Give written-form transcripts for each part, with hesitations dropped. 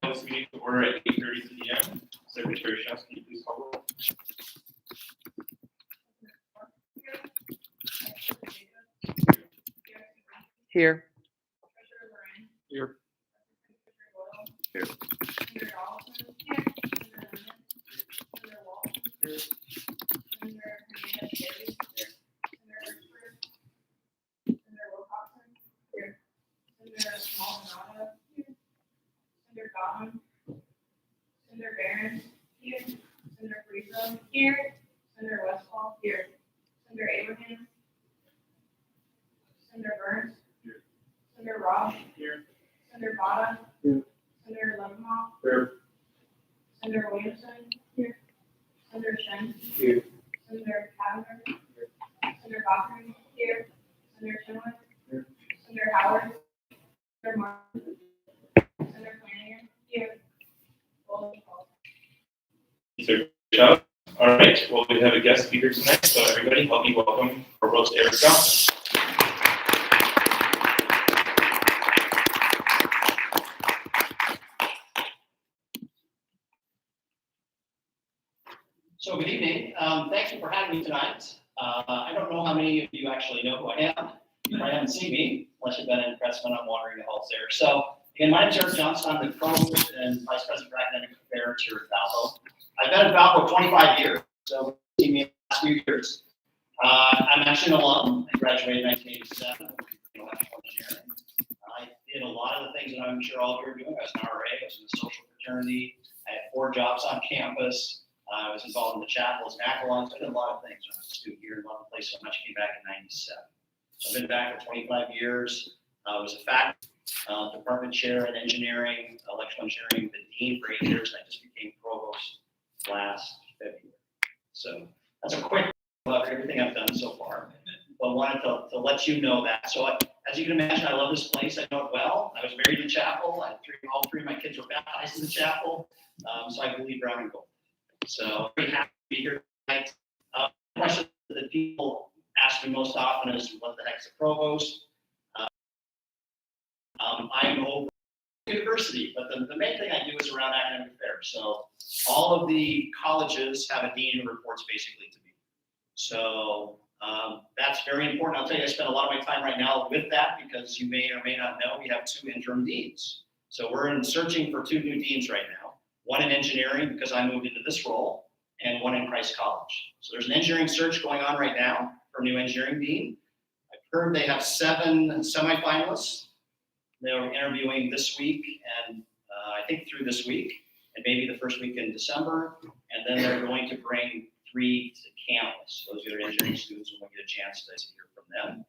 This meeting to order at 8:30 p.m. Secretary Shasky, please call roll. Here. Here. Here. Senator Godwin, Senator Barron, here, Senator Friesen, here, Senator Westphal, here, Senator Abraham, Senator Burns, Here. Senator Ross, Here. Senator Vada, Here. Senator Levenhoff, Here. Senator Williamson, here, Senator Shen, Here. Senator Kavanaugh, Senator Cochran, here, Senator Chenoweth, Here. Senator Howard, Senator Martin, Senator Flanagan, here. Roll call. Good job. All right. Well, we have a guest speaker tonight, so everybody help me welcome Provost Eric Johnson. So good evening. Thank you for having me tonight. I don't know how many of you actually know who I am. You probably haven't seen me unless you've been in Pressman. I'm wandering the halls there. So again, my name is Eric Johnson. I'm the Provost and Vice President for Academic Affairs here at Valpo. I've been at Valpo 25 years, so you've seen me in the last few years. I'm actually an alum. I graduated in 1987 in electrical engineering. I did a lot of the things that I'm sure all of you are doing. I was an RA, I was in the social fraternity. I had 4 jobs on campus. I was involved in the chapels and accolades. I did a lot of things when I was a student here in London Place so much. Came back in '97. So I've been back for 25 years. I was a faculty department chair in engineering, electrical engineering, the dean for 8 years, and I just became provost last February. So that's a quick look at everything I've done so far. But wanted to let you know that. So as you can imagine, I love this place. I know it well. I was married in the chapel. All three of my kids were baptized in the chapel. So I believe brown and gold. So very happy to be here tonight. The question that people ask me most often is, what the heck's a provost? I'm over university, but the main thing I do is around academic affairs. So all of the colleges have a dean who reports basically to me. So that's very important. I'll tell you, I spend a lot of my time right now with that because you may or may not know we have 2 interim deans. So we're searching for 2 new deans right now. One in engineering because I moved into this role, and one in Christ College. So there's an engineering search going on right now for a new engineering dean. I've heard they have 7 semifinalists. They're interviewing this week and I think through this week and maybe the first week in December. And then they're going to bring 3 to campus. Those are engineering students who will get a chance to hear from them.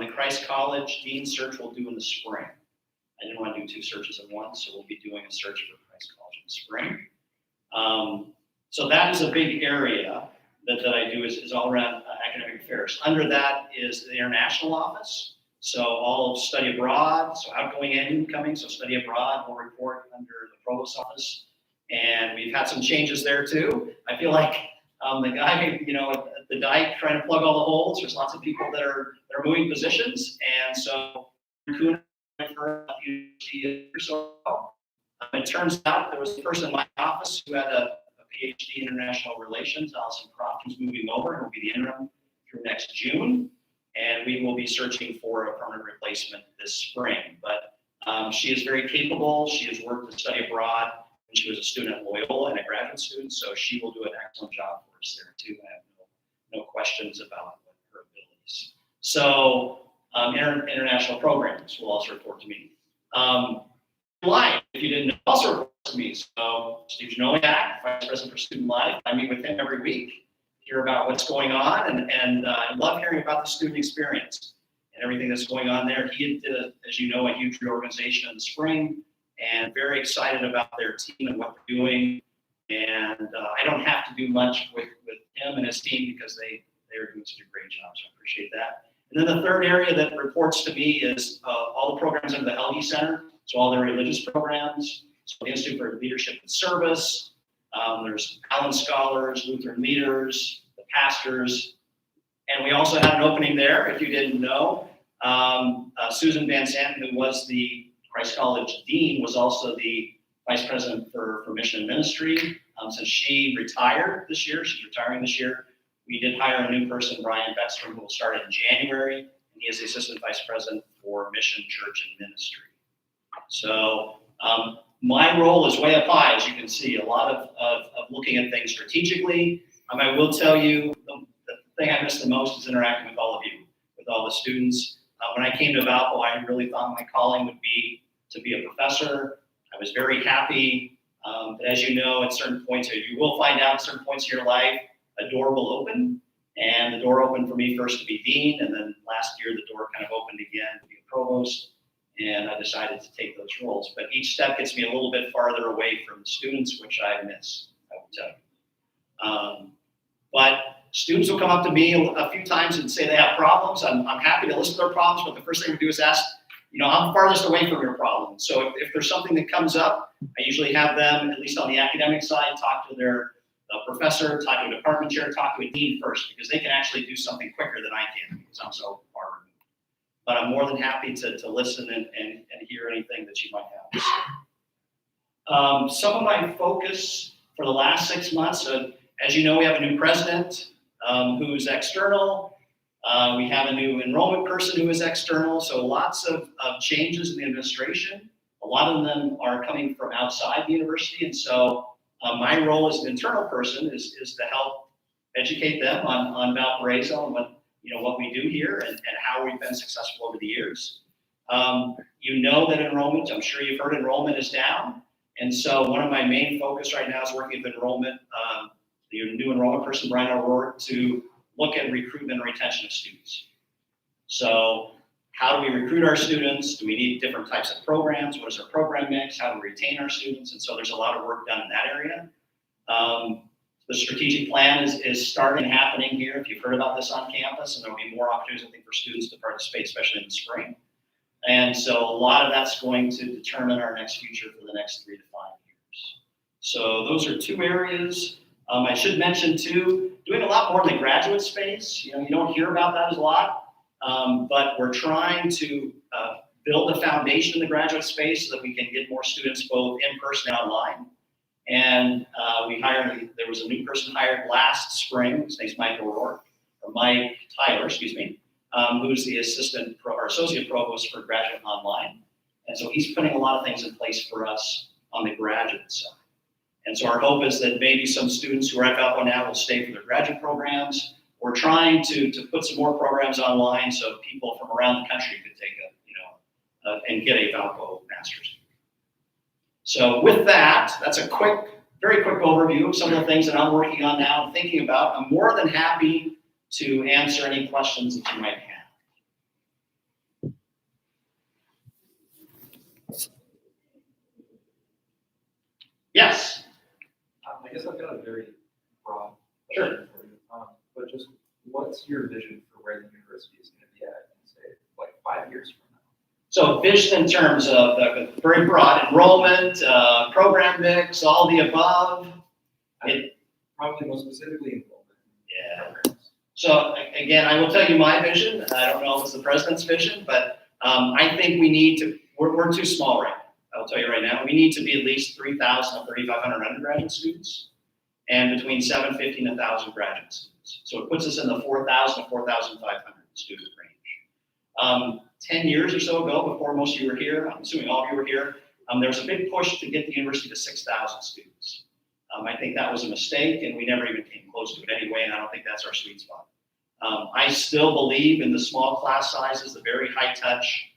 The Christ College dean search we'll do in the spring. I didn't want to do 2 searches at once, so we'll be doing a search for Christ College in the spring. So that is a big area that I do is all around academic affairs. Under that is the international office. So all of study abroad, so outgoing and incoming, so study abroad will report under the provost office. And we've had some changes there too. I feel like the guy, at the dike trying to plug all the holes. There's lots of people that are moving positions. And so it turns out there was a person in my office who had a PhD in international relations, Allison Croft, who's moving over and will be the interim through next June. And we will be searching for a permanent replacement this spring. But she is very capable. She has worked to study abroad when she was a student at Loyola and a graduate student. So she will do an excellent job for us there too. I have no questions about her abilities. So international programs will also report to me. Life, if you didn't know, also reports to me. So Steve Janoliak, Vice President for Student Life, I meet with him every week, hear about what's going on, and I love hearing about the student experience and everything that's going on there. He did, as you know, a huge reorganization in the spring, and very excited about their team and what they're doing. And I don't have to do much with him and his team because they're doing such a great job, so I appreciate that. And then the third area that reports to me is all the programs under the LE Center, so all the religious programs, so the Institute for Leadership and Service, there's Allen Scholars, Lutheran Leaders, the pastors, and we also had an opening there, if you didn't know. Susan Van Zanten, who was the Christ College Dean, was also the Vice President for Mission and Ministry. Since she retired this year, she's retiring this year, we did hire a new person, Brian Beckstrom, who will start in January, and he is the Assistant Vice President for Mission, Church, and Ministry. So my role is way up high, as you can see, a lot of looking at things strategically. I will tell you, the thing I miss the most is interacting with all of you, with all the students. When I came to Valpo, I really thought my calling would be to be a professor. I was very happy. But as you know, at certain points, you will find out at certain points in your life, a door will open. And the door opened for me first to be dean, and then last year the door kind of opened again to be a provost. And I decided to take those roles. But each step gets me a little bit farther away from the students, which I miss, I will tell you. But students will come up to me a few times and say they have problems. I'm happy to listen to their problems, but the first thing we do is ask, I'm farthest away from your problem. So if there's something that comes up, I usually have them, at least on the academic side, talk to their professor, talk to a department chair, talk to a dean first, because they can actually do something quicker than I can, because I'm so far removed. But I'm more than happy to listen and hear anything that you might have. Some of my focus for the last 6 months, as you know, we have a new president who's external. We have a new enrollment person who is external. So lots of changes in the administration. A lot of them are coming from outside the university. And so my role as an internal person is to help educate them on Valparaiso and what we do here and how we've been successful over the years. You know that enrollment, I'm sure you've heard, enrollment is down. And so one of my main focus right now is working with enrollment, the new enrollment person, Brian O'Rourke, to look at recruitment and retention of students. So how do we recruit our students? Do we need different types of programs? What is our program mix? How do we retain our students? And so there's a lot of work done in that area. The strategic plan is starting happening here. If you've heard about this on campus, and there'll be more opportunities, I think, for students to participate, especially in the spring. And so a lot of that's going to determine our next future for the next 3 to 5 years. So those are 2 areas. I should mention too, doing a lot more in the graduate space. You don't hear about that a lot, but we're trying to build a foundation in the graduate space so that we can get more students both in person and online. And there was a new person hired last spring. His name's Mike Tyler, who's the associate provost for graduate online. And so he's putting a lot of things in place for us on the graduate side. And so our hope is that maybe some students who are at Valpo now will stay for their graduate programs. We're trying to put some more programs online so people from around the country could take and get a Valpo master's. So with that, that's a very quick overview of some of the things that I'm working on now and thinking about. I'm more than happy to answer any questions that you might have. Yes. I guess I've got a very broad Sure. question for you. But just what's your vision for where the university is going to be at in, say, like 5 years from now? So vision in terms of the very broad enrollment, program mix, all the above. Probably most specifically enrollment. Yeah. So again, I will tell you my vision. I don't know if it's the president's vision, but I think we need to, we're too small right now. I'll tell you right now, we need to be at least 3,000 to 3,500 undergraduate students and between 750 and 1,000 graduate students. So it puts us in the 4,000 to 4,500 student range. 10 years or so ago, before most of you were here, I'm assuming all of you were here, there was a big push to get the university to 6,000 students. I think that was a mistake, and we never even came close to it anyway, and I don't think that's our sweet spot. I still believe in the small class sizes, the very high touch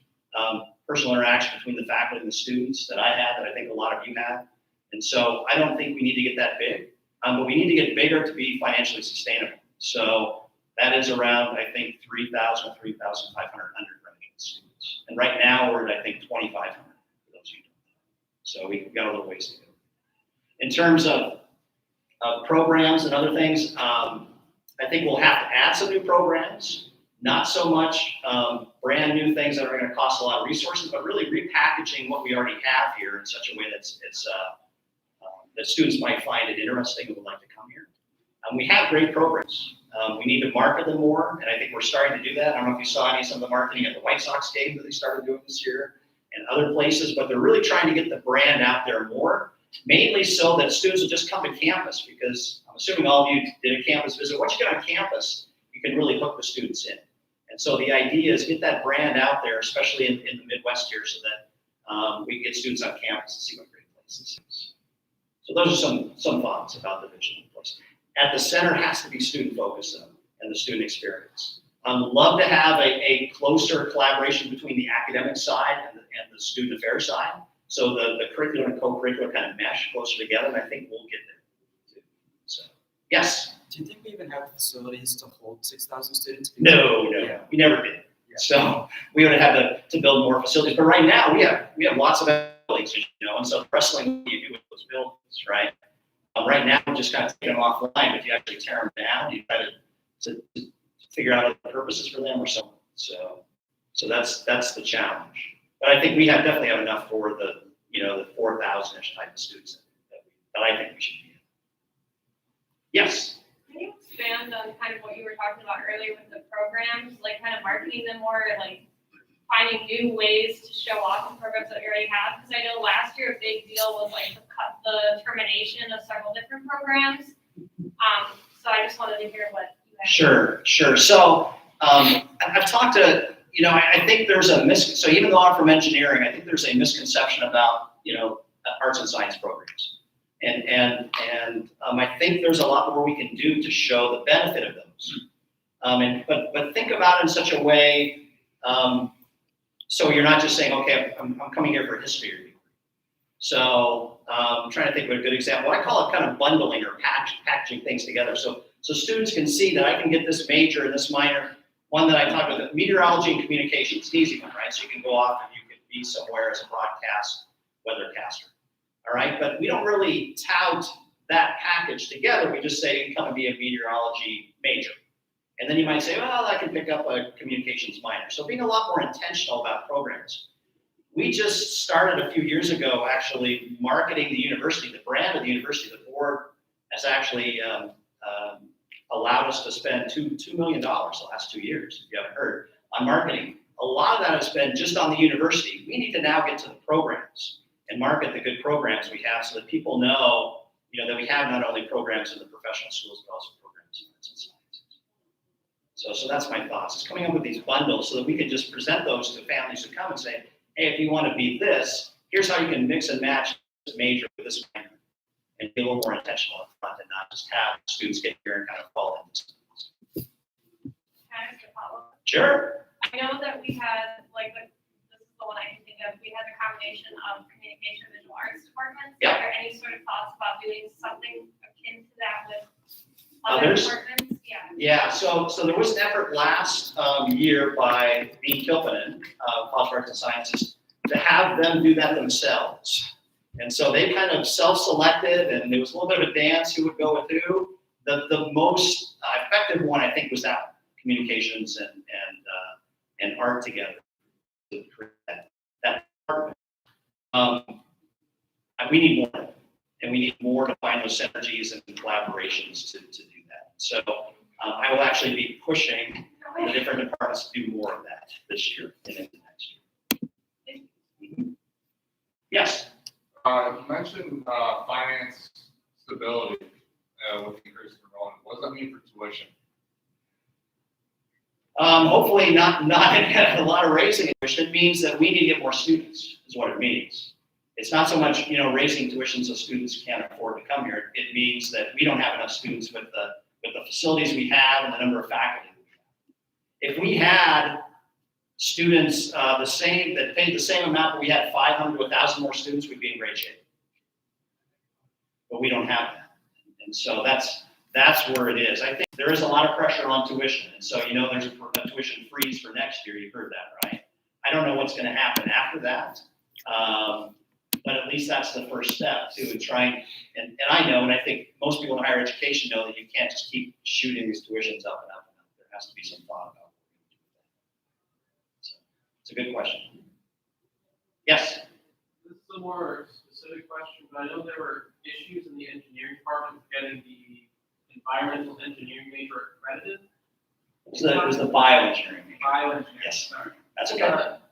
personal interaction between the faculty and the students that I had, that I think a lot of you have. And so I don't think we need to get that big, but we need to get bigger to be financially sustainable. So that is around, I think, 3,000 to 3,500 undergraduate students. And right now we're at, I think, 2,500 for those who don't know. So we've got a little ways to go. In terms of programs and other things, I think we'll have to add some new programs. Not so much brand new things that are going to cost a lot of resources, but really repackaging what we already have here in such a way that students might find it interesting and would like to come here. We have great programs. We need to market them more, and I think we're starting to do that. I don't know if you saw some of the marketing at the White Sox game that they started doing this year, and other places, but they're really trying to get the brand out there more, mainly so that students will just come to campus, because I'm assuming all of you did a campus visit. Once you get on campus, you can really hook the students in. And so the idea is get that brand out there, especially in the Midwest here, so that we can get students on campus and see what great places is. So those are some thoughts about the vision of the place. At the center has to be student focused and the student experience. Love to have a closer collaboration between the academic side and the student affairs side. So the curriculum and co-curricular kind of mesh closer together, and I think we'll get there too. So, yes? Do you think we even have the facilities to hold 6,000 students? No, Yeah. we never did. Yeah. So we would have had to build more facilities. But right now we have lots of facilities, and so wrestling you do with those buildings, right? Right now we're just kind of taking them offline, but you actually tear them down, you try to figure out other purposes for them or so on. So that's the challenge. But I think we definitely have enough for the 4,000-ish type of students that I think we should be in. Yes. Can you expand on kind of what you were talking about earlier with the programs, like kind of marketing them more, like finding new ways to show off the programs that we already have? Because I know last year a big deal was like the termination of several different programs. So I just wanted to hear what you had. Sure. So I've talked to, I think there's so even though I'm from engineering, I think there's a misconception about, arts and science programs. And I think there's a lot more we can do to show the benefit of those. But think about it in such a way, so you're not just saying, okay, I'm coming here for history degree. So I'm trying to think of a good example. I call it kind of bundling or packaging things together. So students can see that I can get this major and this minor. One that I talked about, meteorology and communications, it's an easy one, right? So you can go off and you can be somewhere as a broadcast weathercaster. All right, but we don't really tout that package together. We just say you can come and be a meteorology major. And then you might say, well, I can pick up a communications minor. So being a lot more intentional about programs. We just started a few years ago actually marketing the university, the brand of the university. The board has actually allowed us to spend $2 million the last 2 years, if you haven't heard, on marketing. A lot of that has been just on the university. We need to now get to the programs and market the good programs we have so that people know, that we have not only programs in the professional schools, but also programs in arts and sciences. So that's my thoughts. It's coming up with these bundles so that we can just present those to families who come and say, hey, if you want to be this, here's how you can mix and match this major with this minor, and be a little more intentional up front and not just have students get here and kind of fall into schools. Can I ask a follow-up? Sure. I know that we had, this is the one I can think of, we had a combination of communication and visual arts departments. Yeah. Are there any sort of thoughts about doing something akin to that with other Others? departments? Yeah. Yeah, so there was an effort last year by Dean Kilpinen of College of Arts and Sciences to have them do that themselves. And so they kind of self-selected, and there was a little bit of a dance who would go with who. The most effective one, I think, was that communications and art together to create that department. We need more, and we need more to find those synergies and collaborations to do that. So I will actually be pushing the different departments to do more of that this year and into next year. Mhm. Yes. You mentioned finance stability with increased enrollment. What does that mean for tuition? Hopefully not a lot of raising tuition. It means that we need to get more students, is what it means. It's not so much, raising tuition so students can't afford to come here. It means that we don't have enough students with the facilities we have and the number of faculty we have. If we had students that paid the same amount, but we had 500 to 1,000 more students, we'd be in great shape. But we don't have that. And so that's where it is. I think there is a lot of pressure on tuition. And so, there's a tuition freeze for next year. You've heard that, right? I don't know what's going to happen after that. But at least that's the first step too, and trying, and I know, and I think most people in higher education know that you can't just keep shooting these tuitions up and up and up. There has to be some thought about what we're going to do with that. So it's a good question. Yes? This is a more specific question, but I know there were issues in the engineering department getting the environmental engineering major accredited. It was the bioengineering. Bioengineering. Yes. Sorry. That's okay.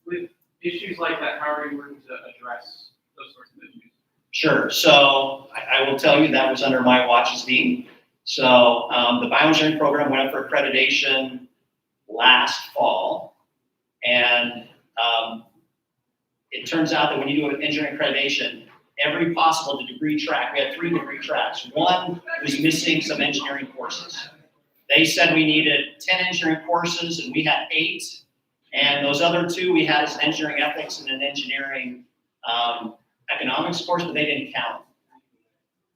With issues like that, how are you working to address those sorts of issues? Sure. So I will tell you that was under my watch as dean. So the bioengineering program went up for accreditation last fall. And it turns out that when you do an engineering accreditation, every possible degree track, we had 3 degree tracks. One was missing some engineering courses. They said we needed 10 engineering courses and we had 8. And those other 2 we had as an engineering ethics and an engineering economics course, but they didn't count.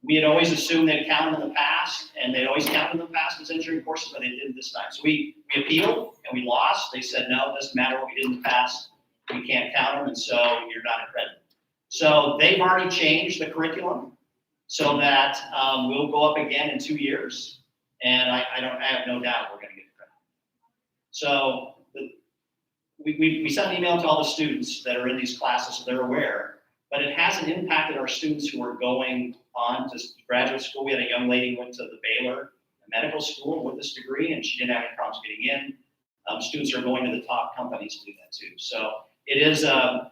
We had always assumed they'd counted in the past, and they'd always counted in the past as engineering courses, but they didn't this time. So we appealed and we lost. They said, no, it doesn't matter what we did in the past. We can't count them, and so you're not accredited. So they've already changed the curriculum so that we'll go up again in 2 years, and I have no doubt we're going to get accredited. So we sent an email to all the students that are in these classes so they're aware, but it hasn't impacted our students who are going on to graduate school. We had a young lady who went to the Baylor Medical School with this degree, and she didn't have any problems getting in. Students are going to the top companies to do that too. So it is a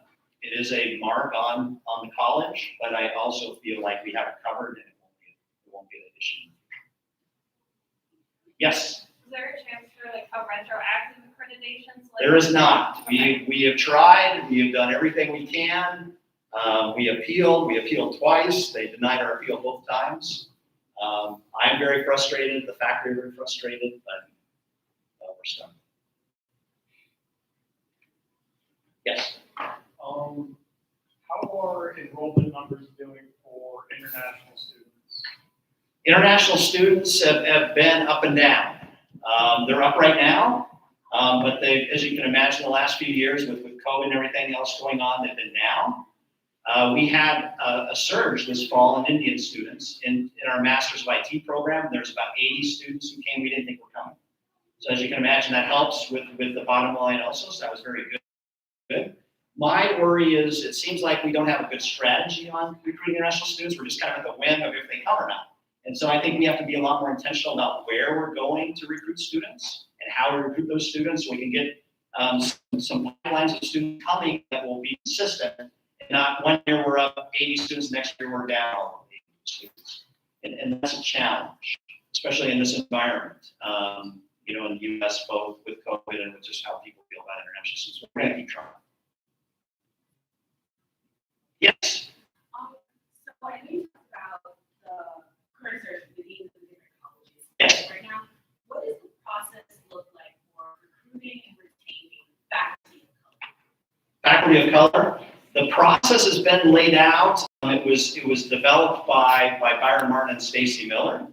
mark on the college, but I also feel like we have it covered and it won't be an issue. Yes? Is there a chance for like a retroactive accreditation? So, like, There is not. Okay. We have tried, we have done everything we can. We appealed twice. They denied our appeal both times. I'm very frustrated, the faculty are very frustrated, but we're stuck. Yes? How are enrollment numbers doing for international students? International students have been up and down. They're up right now, but they, as you can imagine, the last few years with COVID and everything else going on, they've been down. We had a surge this fall in Indian students in our Masters of IT program. There's about 80 students who came we didn't think were coming. So as you can imagine, that helps with the bottom line also, so that was very good. My worry is it seems like we don't have a good strategy on recruiting international students. We're just kind of at the whim of if they come or not. And so I think we have to be a lot more intentional about where we're going to recruit students and how we recruit those students so we can get some pipelines of students coming that will be consistent. Not one year we're up 80 students, next year we're down 80 students. And that's a challenge, especially in this environment, in the US, both with COVID and with just how people feel about international students. We're going to keep trying. Yes? So I know you talked about the current search for the deans of the different colleges. Yes. Right now, what does the process look like for recruiting and retaining faculty of color? Faculty of color? The process has been laid out. It was developed by Byron Martin and Stacy Miller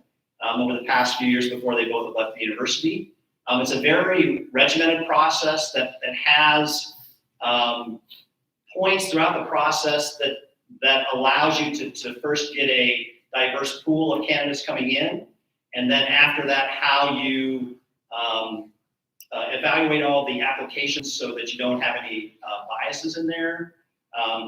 over the past few years before they both left the university. It's a very regimented process that has points throughout the process that allows you to first get a diverse pool of candidates coming in, and then after that, how you evaluate all the applications so that you don't have any biases in there.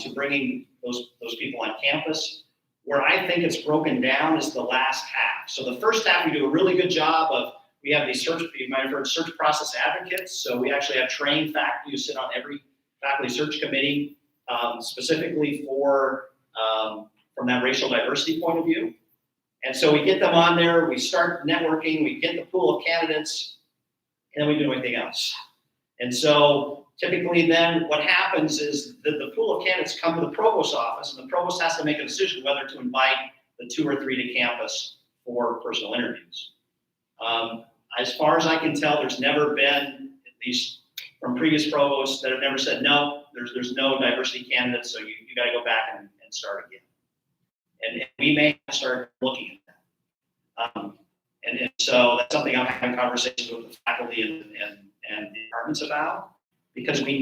To bringing those people on campus. Where I think it's broken down is the last half. So the first half, we do a really good job of, we have these you might have heard search process advocates. So we actually have trained faculty who sit on every faculty search committee, specifically from that racial diversity point of view. And so we get them on there, we start networking, we get the pool of candidates, and then we do everything else. And so typically then what happens is that the pool of candidates come to the provost's office, and the provost has to make a decision whether to invite the 2 or 3 to campus for personal interviews. As far as I can tell, there's never been, at least from previous provosts, that have never said, no, there's no diversity candidates, so you got to go back and start again. And we may have to start looking at that. And so that's something I'm having conversations with the faculty and the departments about, because we're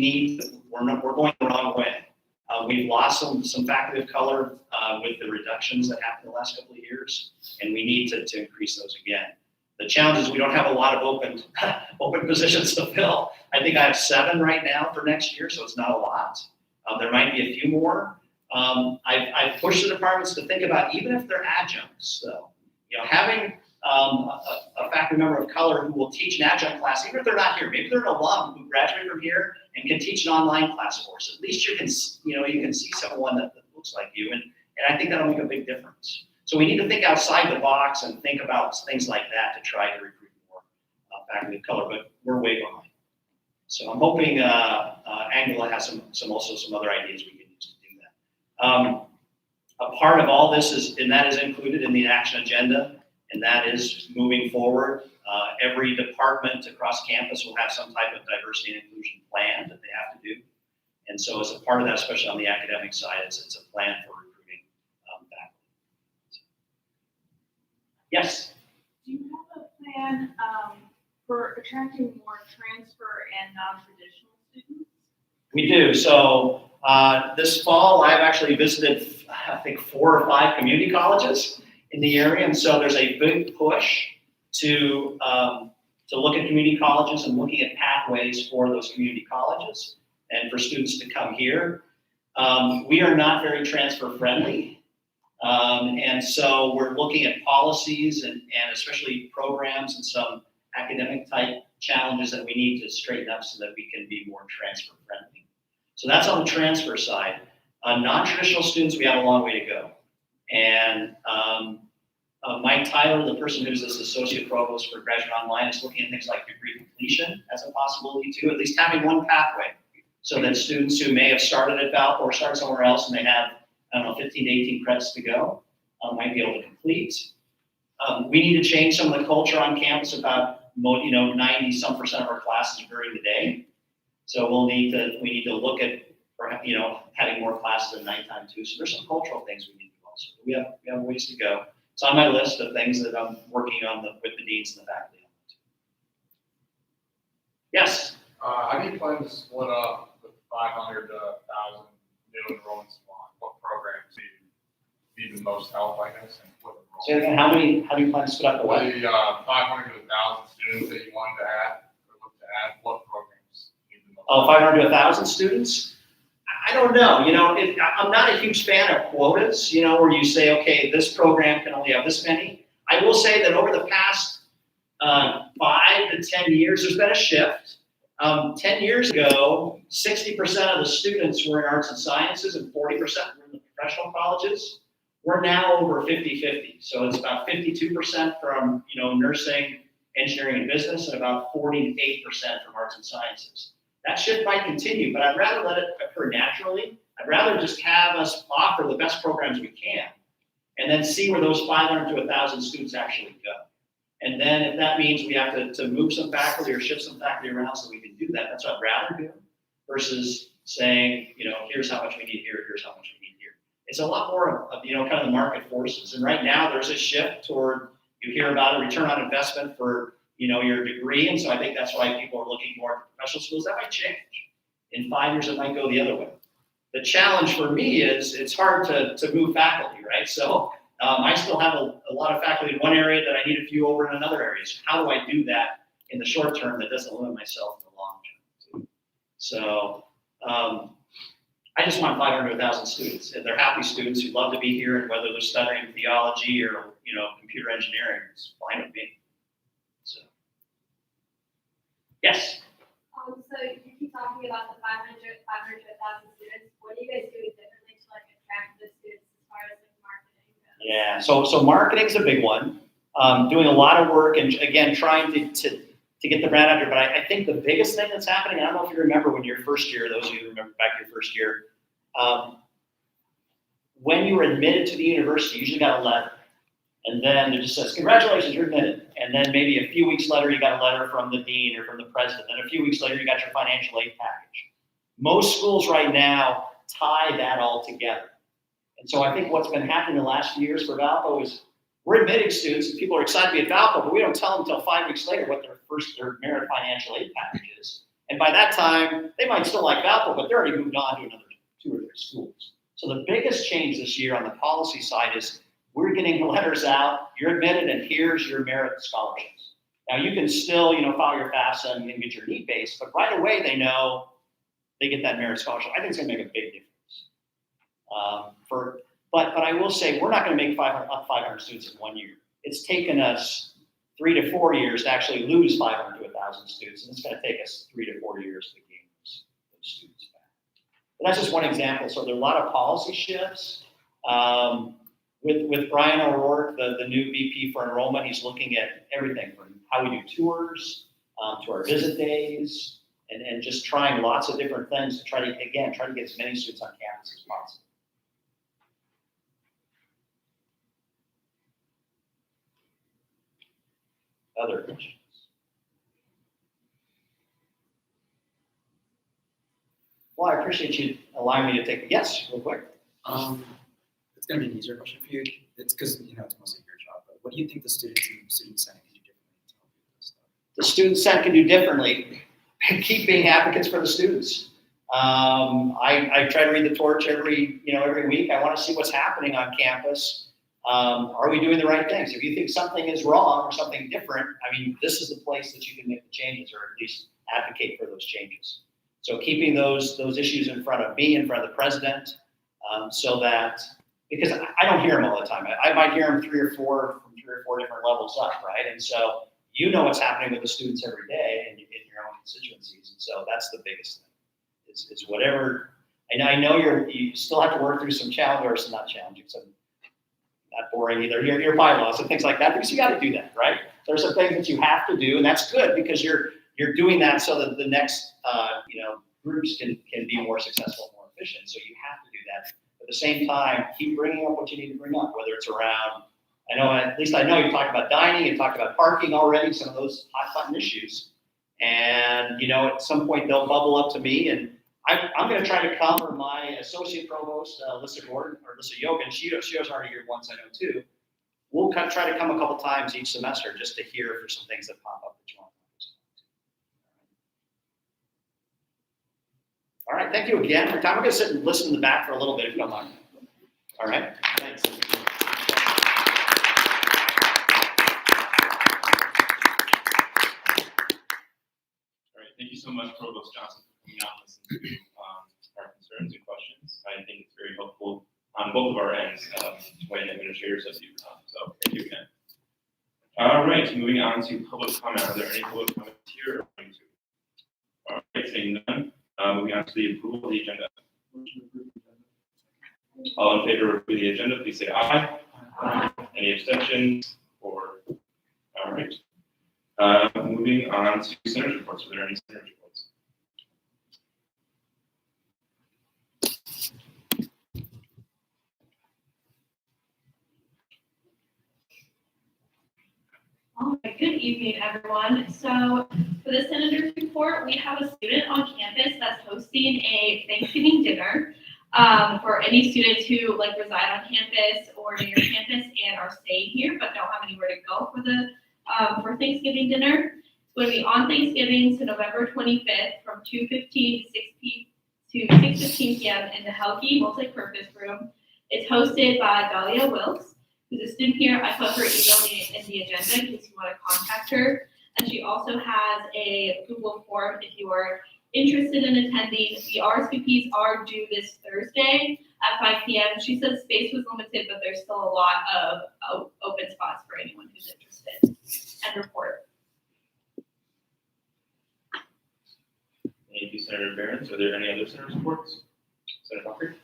going the wrong way. We've lost some faculty of color with the reductions that happened the last couple of years, and we need to increase those again. The challenge is we don't have a lot of open positions to fill. I think I have 7 right now for next year, so it's not a lot. There might be a few more. I've pushed the departments to think about, even if they're adjuncts, though, having a faculty member of color who will teach an adjunct class, even if they're not here. Maybe they're an alum who graduated from here and can teach an online class for us. At least you can see someone that looks like you, and I think that'll make a big difference. So we need to think outside the box and think about things like that to try to recruit more faculty of color, but we're way behind. So I'm hoping Angela has some other ideas we can use to do that. A part of all this is included in the action agenda, and that is moving forward. Every department across campus will have some type of diversity and inclusion plan that they have to do. And so as a part of that, especially on the academic side, it's a plan for recruiting faculty. Yes? Do you have a plan for attracting more transfer and non-traditional students? We do. So this fall, I've actually visited, I think, 4 or 5 community colleges in the area, and so there's a big push to look at community colleges and looking at pathways for those community colleges and for students to come here. We are not very transfer friendly, and so we're looking at policies and especially programs and some academic type challenges that we need to straighten up so that we can be more transfer friendly. So that's on the transfer side. Non-traditional students, we have a long way to go. And Mike Tyler, the person who's this associate provost for Graduate Online, is looking at things like degree completion as a possibility too, at least having one pathway so that students who may have started at Valpo or started somewhere else and they have, 15 to 18 credits to go, might be able to complete. We need to change some of the culture on campus about 90% of our classes during the day. So we need to look at, having more classes at nighttime too. So there's some cultural things we need to do also. We have ways to go. It's on my list of things that I'm working on with the deans and the faculty. Yes? How do you plan to split up the 500 to 1,000 new enrollments a month? What programs do you need the most help, I guess, and what enrollments? So again, how do you plan to split up the what? The 500 to 1,000 students that you wanted to add, or look to add, what programs need the most? Oh, 500 to 1,000 students? I don't know. I'm not a huge fan of quotas, where you say, okay, this program can only have this many. I will say that over the past 5 to 10 years, there's been a shift. 10 years ago, 60% of the students were in arts and sciences and 40% were in the professional colleges. We're now over 50-50. So it's about 52% from, nursing, engineering, and business, and about 48% from arts and sciences. That shift might continue, but I'd rather let it occur naturally. I'd rather just have us offer the best programs we can and then see where those 500 to 1,000 students actually go. And then if that means we have to move some faculty or shift some faculty around so we can do that, that's what I'd rather do versus saying, here's how much we need here, here's how much we need here. It's a lot more of, kind of the market forces. And right now there's a shift toward, you hear about a return on investment for, your degree. And so I think that's why people are looking more at professional schools. That might change. In 5 years, it might go the other way. The challenge for me is it's hard to move faculty, right? So I still have a lot of faculty in one area that I need a few over in another area. So how do I do that in the short term that doesn't limit myself in the long term? So I just want 500 to 1,000 students. And they're happy students who love to be here, and whether they're studying theology or computer engineering, it's fine with me. So yes. So you keep talking about the 500 to 1,000 students. What are you guys doing differently to attract the students as far as marketing goes? Yeah, so marketing's a big one. Doing a lot of work and again trying to get the brand out there. But I think the biggest thing that's happening, I don't know if you remember when your first year, those of you who remember back your first year, when you were admitted to the university, you usually got a letter. And then it just says, congratulations, you're admitted. And then maybe a few weeks later, you got a letter from the dean or from the president. Then a few weeks later, you got your financial aid package. Most schools right now tie that all together. And so I think what's been happening the last few years for Valpo is we're admitting students and people are excited to be at Valpo, but we don't tell them until 5 weeks later what their merit financial aid package is. And by that time, they might still like Valpo, but they're already moved on to another 2 or 3 schools. So the biggest change this year on the policy side is we're getting letters out, you're admitted, and here's your merit scholarships. Now you can still, file your FAFSA and get your need base, but right away they know they get that merit scholarship. I think it's going to make a big difference. But I will say we're not going to make 500 students in 1 year. It's taken us 3 to 4 years to actually lose 500 to 1,000 students, and it's going to take us 3 to 4 years to gain those students back. But that's just one example. So there are a lot of policy shifts. With Brian O'Rourke, the new VP for enrollment, he's looking at everything from how we do tours to our visit days, and just trying lots of different things to try to get as many students on campus as possible. Other questions? Well, I appreciate you allowing me to take, yes, real quick. It's gonna be an easier question for you. It's because, it's mostly your job, but what do you think the students and student senate can do differently to help you with this stuff? The student senate can do differently. Keep being advocates for the students. I try to read the torch every week. I want to see what's happening on campus. Are we doing the right things? If you think something is wrong or something different, this is the place that you can make the changes, or at least advocate for those changes. So keeping those issues in front of me, in front of the president, so that, because I don't hear them all the time. I might hear them 3 or 4 from 3 or 4 different levels up, right? And so what's happening with the students every day in your own constituencies. And so that's the biggest thing, is whatever. And I know you still have to work through some challenges, not challenging, some not boring either, your bylaws and things like that, because you got to do that, right? There's some things that you have to do, and that's good because you're doing that so that the next groups can be more successful and more efficient. So you have to do that. At the same time, keep bringing up what you need to bring up, whether it's around, I know you talked about dining, you talked about parking already, some of those hot button issues. And, at some point they'll bubble up to me, and I'm going to try to come, or my associate provost, Alyssa Gordon, or Alyssa Yogan, she was already here once, I know too. We'll try to come a couple times each semester just to hear if there's some things that pop up that you want. All right, thank you again for your time. I'm going to sit and listen in the back for a little bit, if you don't mind. All right, thanks. All right, thank you so much, Provost Johnson, for coming out and listening to our concerns and questions. I think it's very helpful on both of our ends when administrators have you. So thank you again. All right, moving on to public comment. Are there any public comments here? All right, saying none. Moving on to the approval of the agenda. All in favor of the agenda, please say aye. Aye. Any abstentions? All right. Moving on to Senator's reports. Are there any Senator's reports? All right, good evening, everyone. So for the Senator's report, we have a student on campus that's hosting a Thanksgiving dinner for any students who reside on campus or near campus and are staying here but don't have anywhere to go for Thanksgiving dinner. It's going to be on Thanksgiving, so November 25th from 2:15 to 6:15 p.m. in the Helge Multipurpose Room. It's hosted by Dahlia Wilkes, who's a student here. I put her email in the agenda in case you want to contact her. And she also has a Google form if you are interested in attending. The RSVPs are due this Thursday at 5 p.m. She said space was limited, but there's still a lot of open spots for anyone who's interested. And report. Thank you, Senator Behrens. Are there any other Senator's reports? Senator Bucker?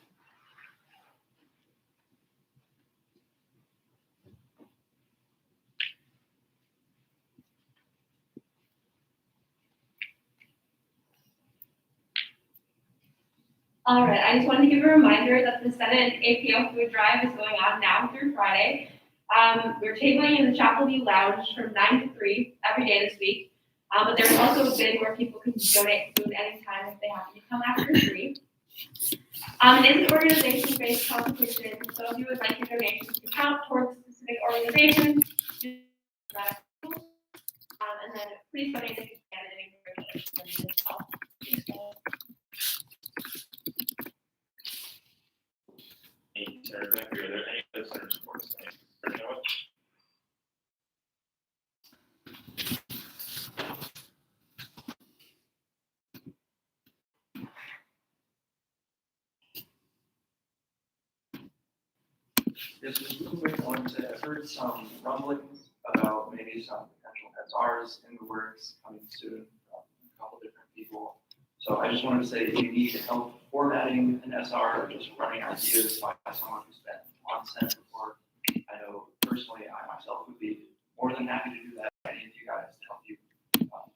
All right, I just wanted to give a reminder that the Senate APO food drive is going on now through Friday. We're tabling in the Chapel View Lounge from 9 to 3 every day this week. But there's also a bin where people can donate food anytime if they happen to come after 3. It is an organization-based competition, so if you would like your donations to count towards a specific organization, and then please donate if you can at any organization as well. Thank you, Senator Becker. Are there any other Senator's reports? Yes, just a quick one. I've heard some rumblings about maybe some potential SRs in the works coming soon, from a couple different people. So I just wanted to say, if you need help formatting an SR or just running ideas by someone who's been on Senate before, I know personally I myself would be more than happy to do that. I need you guys to help you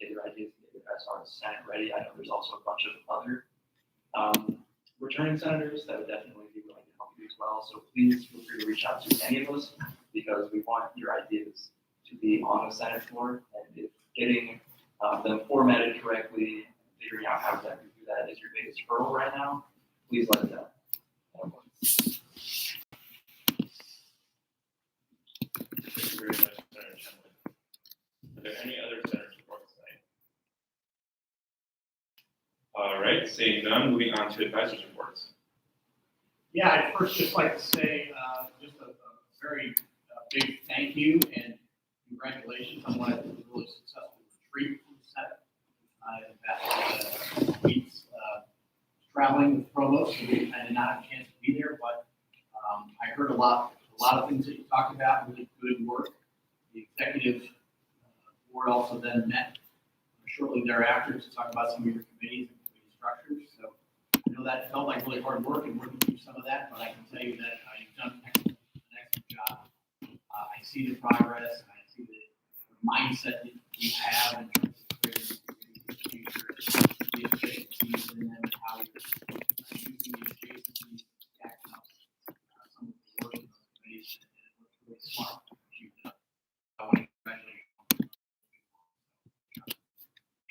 get your ideas and get your SR Senate ready. I know there's also a bunch of other returning senators that would definitely be willing to help you as well. So please feel free to reach out to any of us because we want your ideas to be on the Senate floor. And if getting them formatted correctly, figuring out how to do that is your biggest hurdle right now, please let us know. Thank you very much, Senator Chambliss. Are there any other senators reports tonight? All right, seeing none, moving on to advisors reports. Yeah, I'd first just like to say just a very big thank you and congratulations on what I think was a really successful retreat from the Senate. I've had weeks traveling with provost, so I did not have a chance to be there, but I heard a lot of things that you talked about, really good work. The executive board also then met shortly thereafter to talk about some of your committees and committee structures. So I know that felt like really hard work and working through some of that, but I can tell you that you've done an excellent job. I see the progress, and I see the mindset that you have in terms of creating the future, the efficiencies, and then how you're using the adjacencies to stack up some of the work in those committees, and it looks really smart what you've done. I want to congratulate you.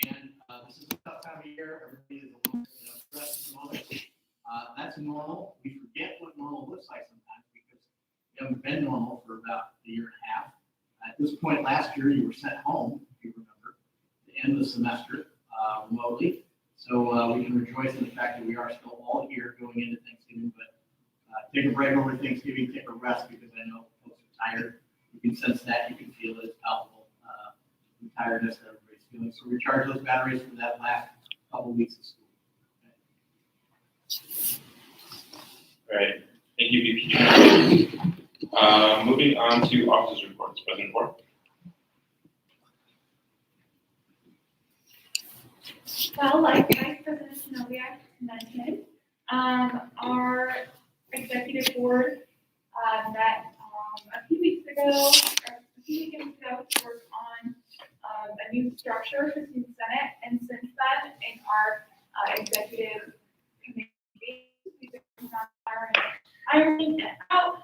And this is a tough time of year. Everybody is a little stressed at the moment. That's normal. We forget what normal looks like sometimes because we haven't been normal for about a year and a half. At this point last year, you were sent home, if you remember, at the end of the semester remotely. So we can rejoice in the fact that we are still all here going into Thanksgiving, but take a break over Thanksgiving, take a rest because I know folks are tired. You can sense that, you can feel it, it's palpable, the tiredness that everybody's feeling. So recharge those batteries for that last couple weeks of school. All right, thank you, VP. Moving on to officers reports, President Ford. Well, like Vice President Shinobiak mentioned, our executive board met a few weeks ago to work on a new structure for student senate, and since then, in our executive committee, we've been ironing it out.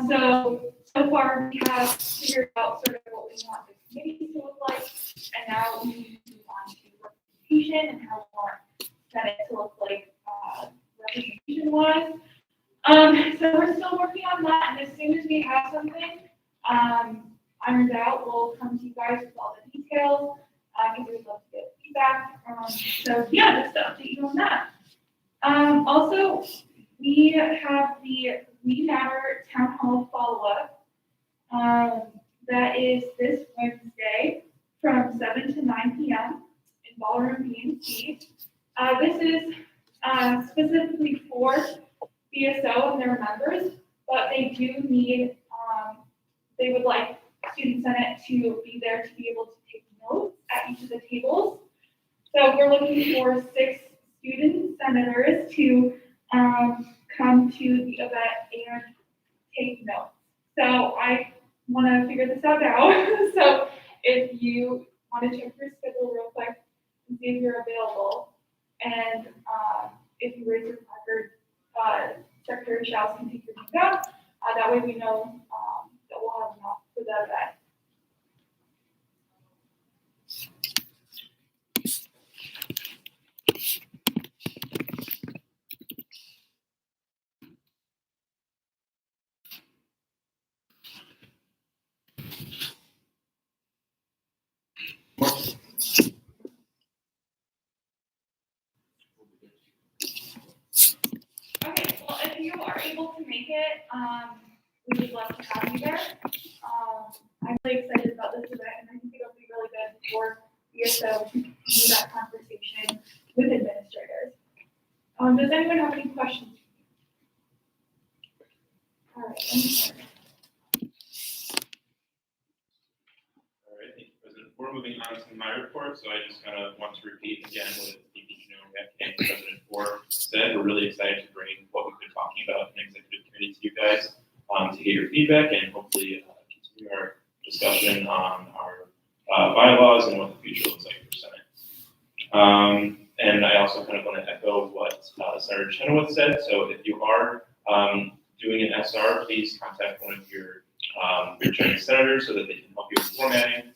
So far, we have figured out sort of what we want the committee to look like, and now we need to move on to representation and how we want Senate to look like representation-wise. So we're still working on that, and as soon as we have something ironed out, we'll come to you guys with all the details, because we'd love to get feedback. So yeah, just to update you on that. Also, we have the We Matter Town Hall follow-up. That is this Wednesday from 7 to 9 p.m. in Ballroom B&C. This is specifically for BSO and their members, but they do need, they would like Student Senate to be there to be able to take notes at each of the tables. So we're looking for 6 student senators to come to the event and take notes. So I want to figure this out now. So if you want to check your schedule real quick and see if you're available, and if you raise your placard, Secretary Schaus can take your name down. That way we know that we'll have enough for that event. Okay, well, if you are able to make it, we would love to have you there. I'm really excited about this event, and I think it'll be really good for BSO to continue that conversation with administrators. Does anyone have any questions? All right, All right, thank you, President before moving on to my report, so I just kind of want to repeat again what VP and President Ford said. We're really excited to bring what we've been talking about in executive committee to you guys, to get your feedback and hopefully continue our discussion on our bylaws and what the future looks like for Senate. And I also kind of want to echo what Senator Chenoweth said. So if you are doing an SR, please contact one of your returning senators so that they can help you with formatting.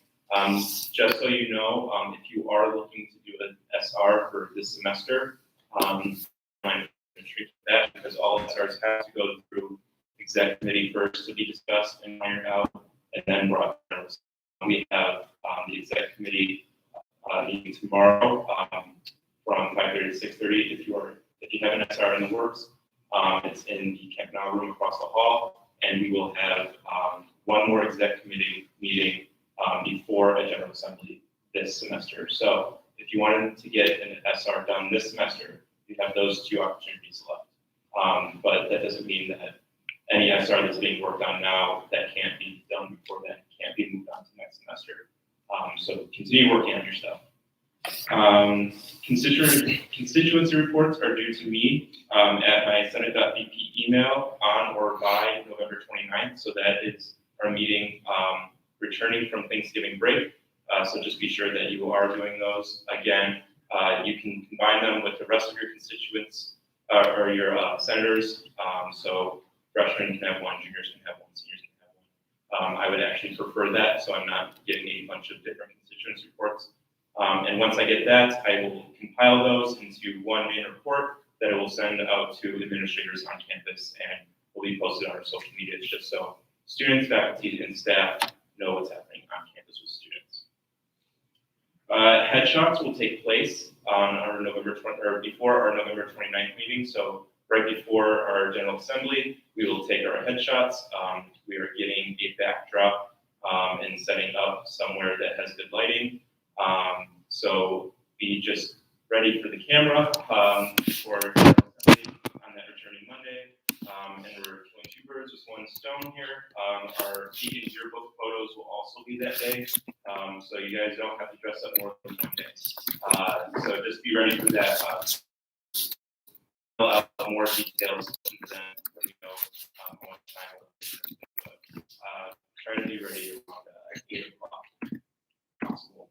Just so you know, if you are looking to do an SR for this semester, I'm going to treat that because all SRs have to go through exec committee first to be discussed and ironed out, and then brought. We have the exec committee meeting tomorrow from 5:30 to 6:30. If you have an SR in the works, it's in the Campanile room across the hall, and we will have one more exec committee meeting before a general assembly this semester. So if you wanted to get an SR done this semester, you have those two opportunities left. But that doesn't mean that any SR that's being worked on now that can't be done before then can't be moved on to next semester. So continue working on your stuff. Constituency reports are due to me at my senate.vp email on or by November 29th. So that is our meeting returning from Thanksgiving break. So just be sure that you are doing those. Again, you can combine them with the rest of your constituents or your senators. So freshmen can have one, juniors can have one, seniors can have one. I would actually prefer that, so I'm not getting a bunch of different constituency reports. And once I get that, I will compile those into one main report that I will send out to administrators on campus and will be posted on our social media just so students, faculty, and staff know what's happening on campus with students. Headshots will take place on our before our November 29th meeting. So right before our General Assembly, we will take our headshots. We are getting a backdrop and setting up somewhere that has good lighting. So be just ready for the camera for General Assembly on that returning Monday. And we're killing two birds with one stone here. Our Deacon yearbook photos will also be that day. So you guys don't have to dress up more than one day. So just be ready for that. Fill out more details and then let me know how much time. But try to be ready around 8 o'clock if possible.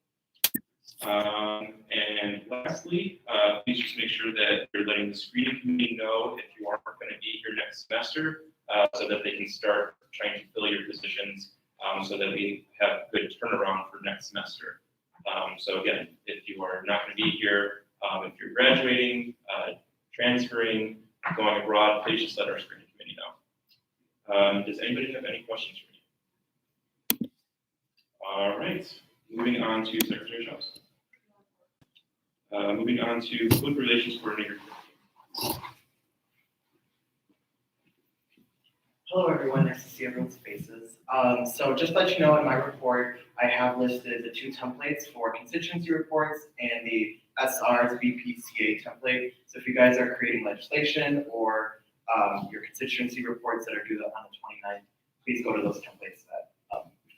And lastly, please just make sure that you're letting the screening committee know if you aren't going to be here next semester, so that they can start trying to fill your positions, so that we have good turnaround for next semester. So again, if you are not going to be here, if you're graduating, transferring, going abroad, please just let our screening committee know. Does anybody have any questions for me? All right, moving on to Secretary Shops. Moving on to Public Relations Coordinator. Hello, everyone. Nice to see everyone's faces. So just to let you know, in my report, I have listed the 2 templates for constituency reports and the SR's BPCA template. So if you guys are creating legislation or your constituency reports that are due on the 29th, please go to those templates that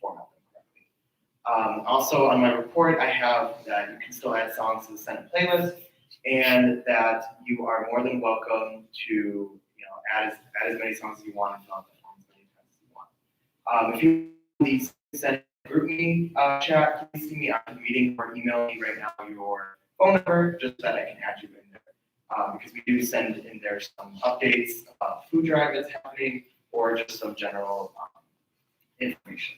format them correctly. Also on my report, I have that you can still add songs to the Senate playlist and that you are more than welcome to add as many songs as you want and fill out the form as many times as you want. If you please send a group meeting chat, please see me after the meeting or email me right now your phone number just so that I can add you in there. Because we do send in there some updates about the food drive that's happening or just some general information.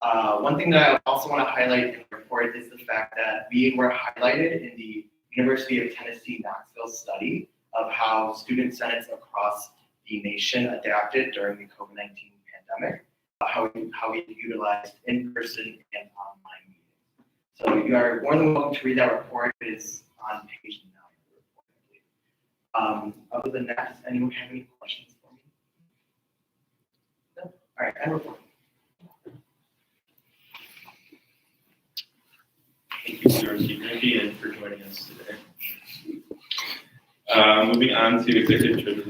One thing that I also want to highlight in the report is the fact that we were highlighted in the University of Tennessee Knoxville study of how student senates across the nation adapted during the COVID-19 pandemic, how we utilized in-person and online meetings. So you are more than welcome to read that report. It is on page 9 of the report, I believe. Other than that, does anyone have any questions for me? No? All right, end report. Thank you, Mr. Ricky, and for joining us today. Moving on to executive treasurer.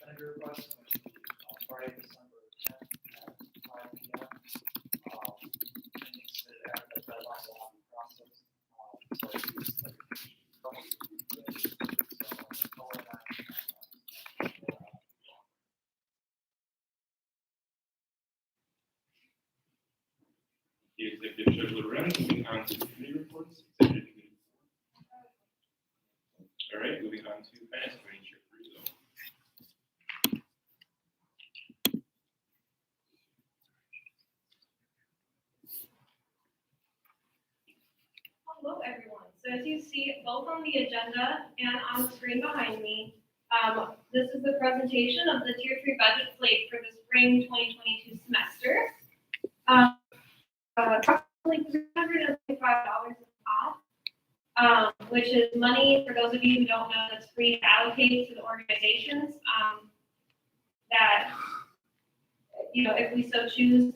Senator request, which will be Friday, December 10th at 5 p.m. I think that at the deadline will be processed. So it's like a couple of days. So all of that. The executive Treasurer Lorenz, moving on to committee reports. Executive Committee. All right, moving on to Finance Committee Chair Rizzo. Hello, everyone. So as you see, both on the agenda and on the screen behind me, this is the presentation of the Tier 3 budget slate for the spring 2022 semester. Approximately $325 a pop, which is money, for those of you who don't know, that's free to allocate to the organizations that, if we so choose.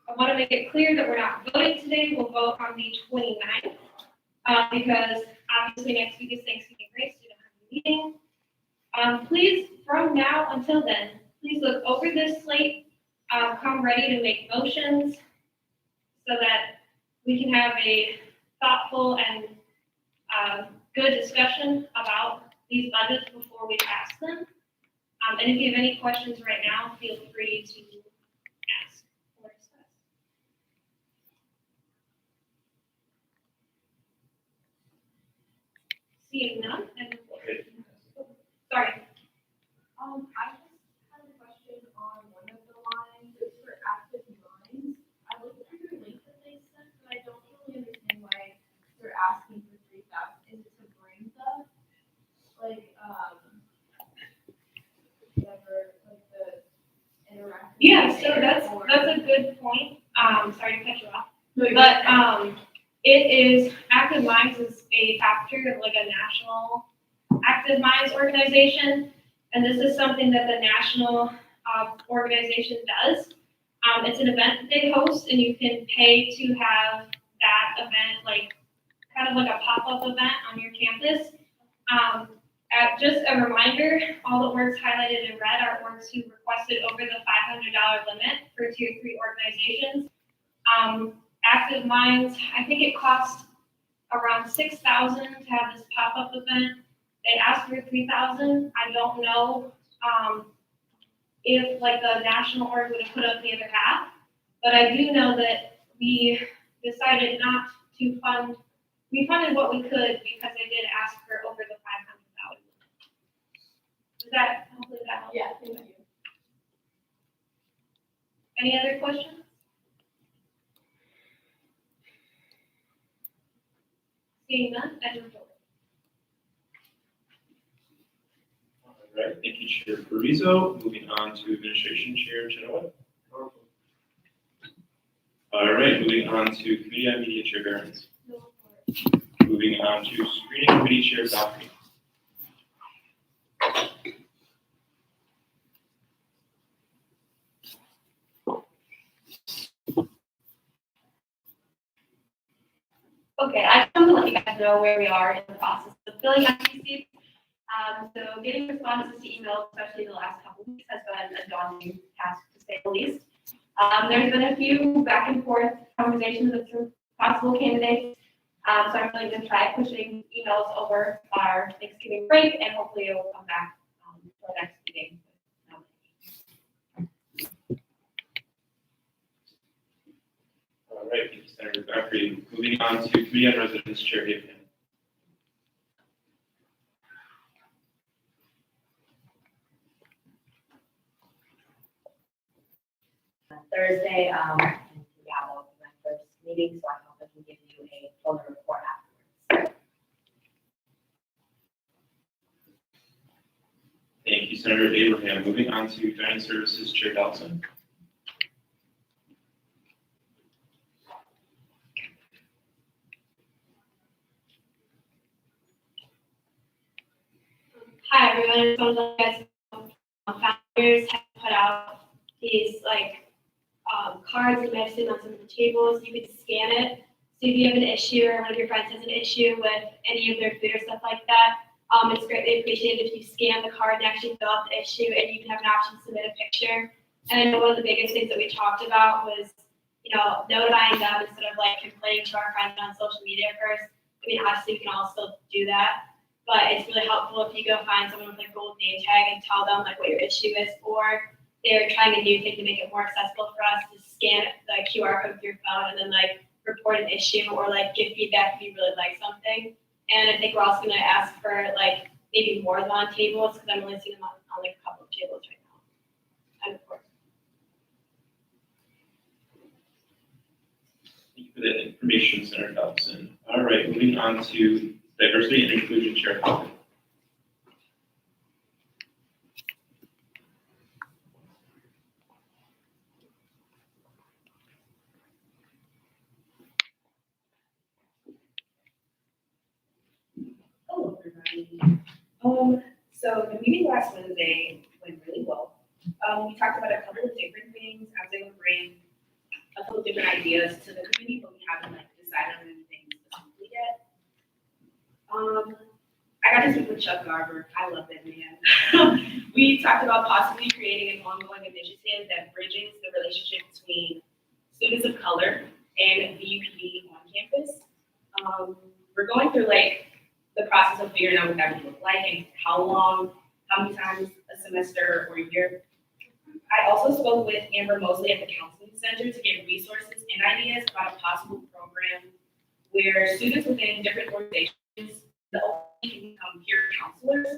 I want to make it clear that we're not voting today. We'll vote on the 29th. Because obviously next week is Thanksgiving break, so you don't have a meeting. Please, from now until then, please look over this slate, come ready to make motions so that we can have a thoughtful and good discussion about these budgets before we pass them. And if you have any questions right now, feel free to ask or discuss. Seeing none, and sorry. I just had a question on one of the lines, it's for active minds. I looked through the link that they sent, but I don't really understand why they're asking for 3,000. Is it to bring stuff? Like, whatever, like the interactive. Yeah, so that's or- a good point. Sorry to cut you off. But it is, Active Minds is a chapter of like a national Active Minds organization. And this is something that the national organization does. It's an event that they host, and you can pay to have that event, like kind of like a pop-up event on your campus. Just a reminder, all the orgs highlighted in red are orgs who requested over the $500 limit for Tier 3 organizations. Active Minds, I think it costs around $6,000 to have this pop-up event. They asked for $3,000. I don't know if like the national org would have put up the other half, but I do know that we decided not to fund. We funded what we could because they did ask for over the $500. Does that hopefully that helps? Yeah, thank you. Any other questions? Seeing none, Edward Jordan. All right, thank you, Chair Carrizo. Moving on to Administration Chair Chenoweth. All right, moving on to Committee on Media Chair Behrens. Moving on to Screening Committee Chair Godfrey. Okay, I just want to let you guys know where we are in the process of filling out these. So getting responses to emails, especially the last couple of weeks, has been a daunting task to say the least. There's been a few back and forth conversations with some possible candidates. So I'm really going to try pushing emails over our Thanksgiving break, and hopefully it will come back for the next meeting. All right, thank you, Senator Godfrey. Moving on to Committee on Residence Chair Hagan. Thursday, and yeah, that will be my first meeting, so I hope I can give you a fuller report afterwards. Thank you, Senator Abraham. Moving on to Dining Services Chair Dawson. Hi, everyone. Some of you guys founders have put out these cards that may have seen on some of the tables. You can scan it. So if you have an issue or one of your friends has an issue with any of their food or stuff like that, It's greatly appreciated if you scan the card and actually fill out the issue, and you can have an option to submit a picture. And I know one of the biggest things that we talked about was, notifying them instead of like complaining to our friends on social media first. I mean, obviously, we can all still do that, but it's really helpful if you go find someone with like gold name tag and tell them like what your issue is, or they're trying a new thing to make it more accessible for us to scan the QR code through your phone and then like report an issue or like give feedback if you really like something. And I think we're also gonna ask for like maybe more than on tables, because I'm only seeing them on like a couple of tables right now. And of course. Thank you for that information, Senator Dobson. All right, moving on to diversity and inclusion, Chair Coffin. Hello, everybody. So the meeting last Wednesday went really well. We talked about a couple of different things. I was able to bring a couple of different ideas to the committee, but we haven't like decided on anything specifically yet. I got to speak with Chuck Garber. I love that man. We talked about possibly creating an ongoing initiative that bridges the relationship between students of color and VUPD on campus. We're going through like the process of figuring out what that would look like and how long, how many times a semester or a year. I also spoke with Amber Mosley at the Counseling Center to get resources and ideas about a possible program where students within different organizations can become peer counselors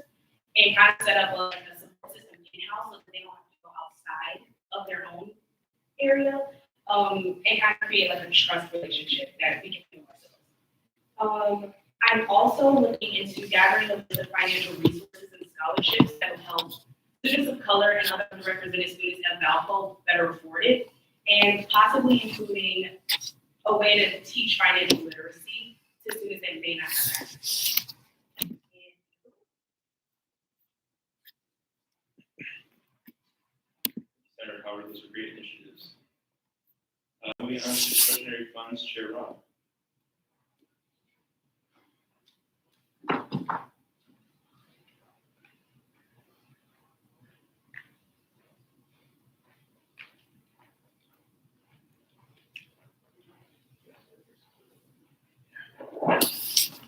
and kind of set up a support system in-house so that they don't have to go outside of their own area, and kind of create like a trust relationship that we can do ourselves. I'm also looking into gathering a list of financial resources and scholarships that will help students of color and other underrepresented students at Valpo better afford it, and possibly including a way to teach financial literacy to students that may not have access. Senator Howard, those are great initiatives. Moving on to discretionary funds, Chair Rob.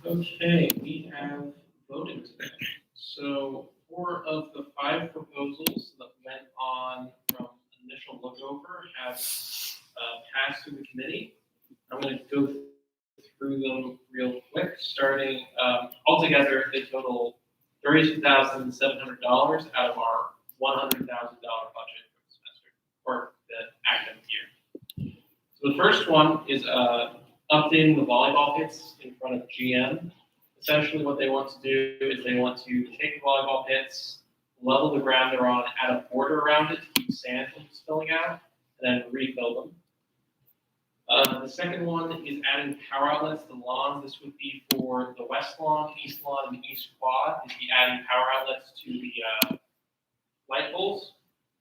Okay, we have voted today. So 4 of the 5 proposals that went on from initial look over have passed through the committee. I'm going to go through them real quick, starting altogether they total $32,700 out of our $100,000 budget for the semester or the academic year. So the first one is updating the volleyball pits in front of GM. Essentially what they want to do is they want to take the volleyball pits, level the ground they're on, add a border around it to keep sand from spilling out, and then refill them. The second one is adding power outlets to the lawns. This would be for the west lawn, east lawn, and the east quad. It'd be adding power outlets to the light poles,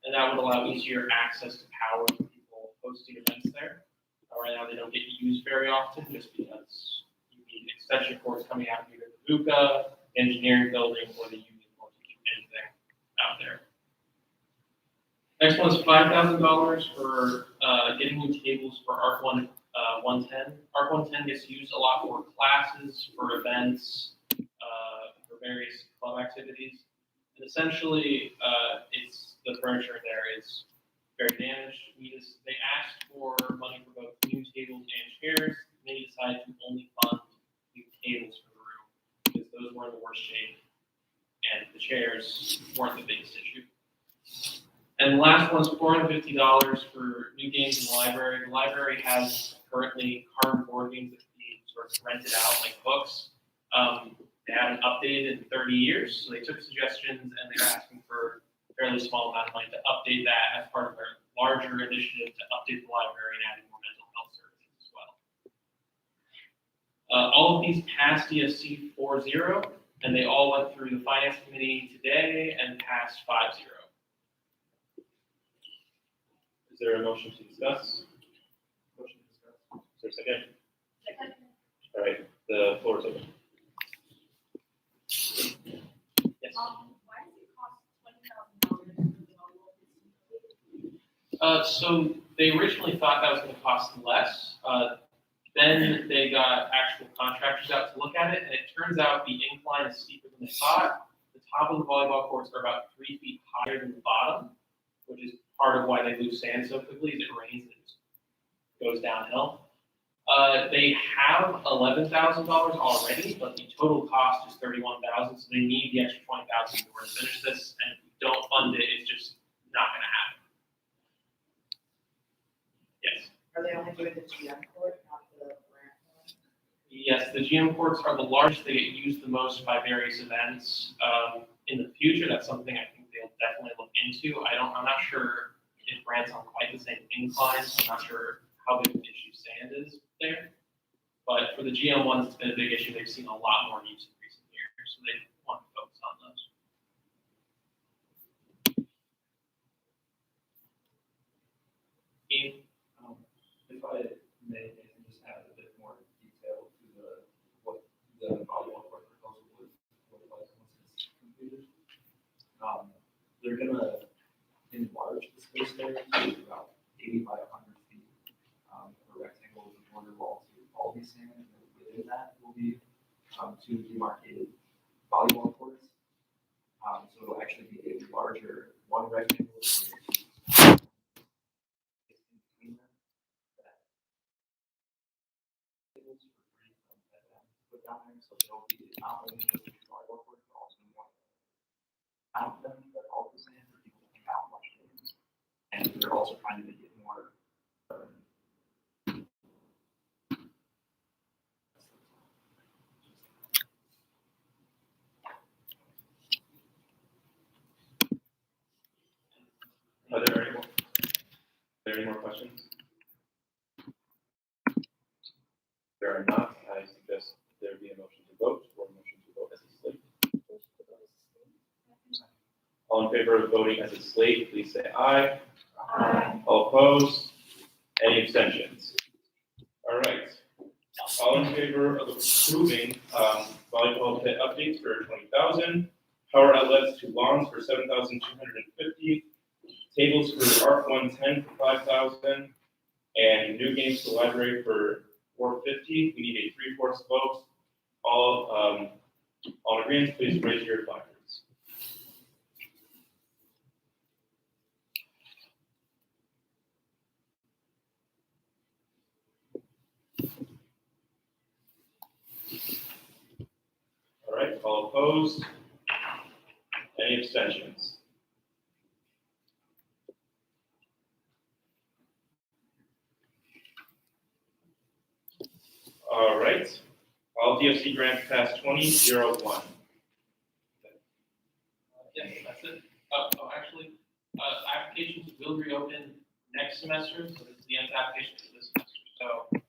and that would allow easier access to power for people hosting events there. Right now, they don't get used very often just because you need extension cords coming out of either the VUCA, engineering building, or the union or anything out there. Next one is $5,000 for getting new tables for ARC 110. ARC 110 gets used a lot for classes, for events, for various club activities. And essentially, it's the furniture in there is very damaged. They asked for money for both new tables and chairs. They decided to only fund new tables for the room because those were in the worst shape, and the chairs weren't the biggest issue. And the last one's $450 for new games in the library. The library has currently cardboard board games that can be sort of rented out like books. They haven't updated in 30 years, so they took suggestions and they're asking for a fairly small amount of money to update that as part of their larger initiative to update the library and adding more mental health services as well. All of these passed DSC 4-0, and they all went through the finance committee today and passed 5-0. Is there a motion to discuss? Motion to discuss. Is there a second? Second. All right, the floor is open. Yes. Why does it cost $20,000 for the volleyball? So they originally thought that was gonna cost less. Then they got actual contractors out to look at it, and it turns out the incline is steeper than they thought. The top of the volleyball courts are about 3 feet higher than the bottom, which is part of why they lose sand so quickly, as it rains and it just goes downhill. They have $11,000 already, but the total cost is $31,000, so they need the extra $20,000 in order to finish this, and if we don't fund it, it's just not gonna happen. Yes. Are they only doing the GM court, not the grant one? Yes, the GM courts are the largest, they get used the most by various events. In the future, that's something I think they'll definitely look into. I'm not sure if Grant's on quite the same incline, so I'm not sure how big of an issue sand is there. But for the GM ones, it's been a big issue, they've seen a lot more use in recent years, so they want to focus on those. Ian? If I may, just add a bit more detail to what the volleyball court proposal would look like once it's completed. They're gonna enlarge the space there to about 80 by 100 feet. A rectangle with a border wall to all be sand, and then within that will be two demarcated volleyball courts. So it'll actually be a larger one rectangle. Put down there, so there'll be not only the volleyball court, but also one out them, but also sand for people to hang out and watch games. And they're also trying to make it more. Are there any more questions? There are not. I suggest there be a motion to vote or a motion to vote as a slate. All in favor of voting as a slate, please say aye. Aye. All opposed? Any abstentions? All right. All in favor of approving volleyball pit updates for $20,000, power outlets to lawns for $7,250, tables for ARC 110 for $5,000, and new games to the library for $450. We need a 3/4 vote. All in agreement, please raise your placards. All right, all opposed? Any abstentions? All right, all DFC grants passed 20-01. Yes, that's it. Actually, applications will reopen next semester, so this is the end of applications for this semester. So if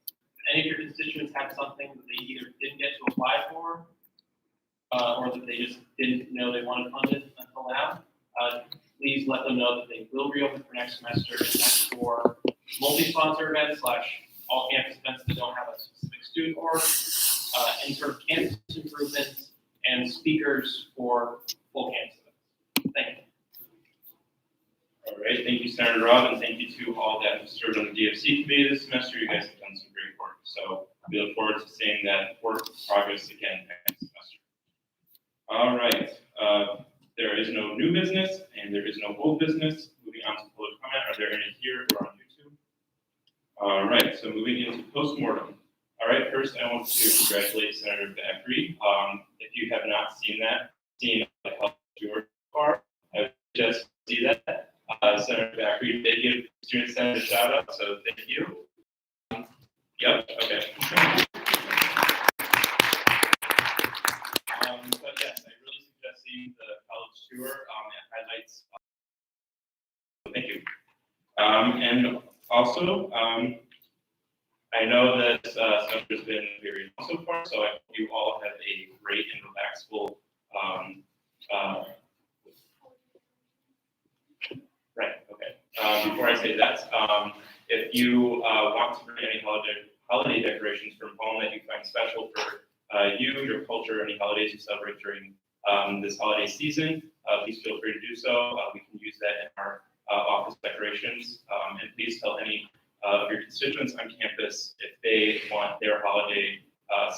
any of your constituents have something that they either didn't get to apply for, or that they just didn't know they wanted funded until now, please let them know that they will reopen for next semester, and that's for multi-sponsor events / all campus events that don't have a specific student org, any sort of campus improvements, and speakers for full campus events. Thank you. All right, thank you, Senator Robb, and thank you to all that have served on the DFC committee this semester. You guys have done some great work. So we look forward to seeing that work progress again next semester. All right, there is no new business and there is no old business. Moving on to public comment. Are there any here or on YouTube? All right, so moving into postmortem. All right, first I want to congratulate Senator Thackeray. If you have not seen the health tour far, I just see that. Senator Thackeray did give Student Senate a shout out, so thank you. Yep, okay. But yes, I really suggest seeing the college tour. It highlights. Thank you. And also, I know that semester's been very long so far, so I hope you all have a great and relaxful. Right. Okay. Before I say that, if you want to bring any holiday decorations from home that you find special for you, your culture, any holidays you celebrate during this holiday season, please feel free to do so. We can use that in our office decorations. And please tell any of your constituents on campus if they want their holiday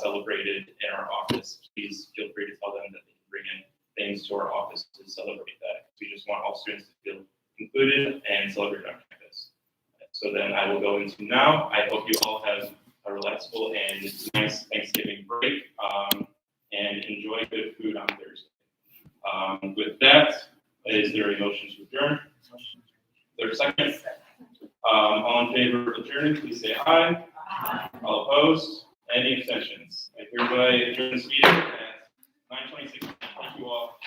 celebrated in our office. Please feel free to tell them that they can bring in things to our office to celebrate that. We just want all students to feel included and celebrate on campus. So then I will go into now. I hope you all have a relaxful and nice Thanksgiving break, and enjoy good food on Thursday. With that, is there a motion to adjourn? There's a second? All in favor of adjourning, please say aye. Aye. All opposed? Any abstentions? I hereby adjourn this meeting at 9:26. Thank you all.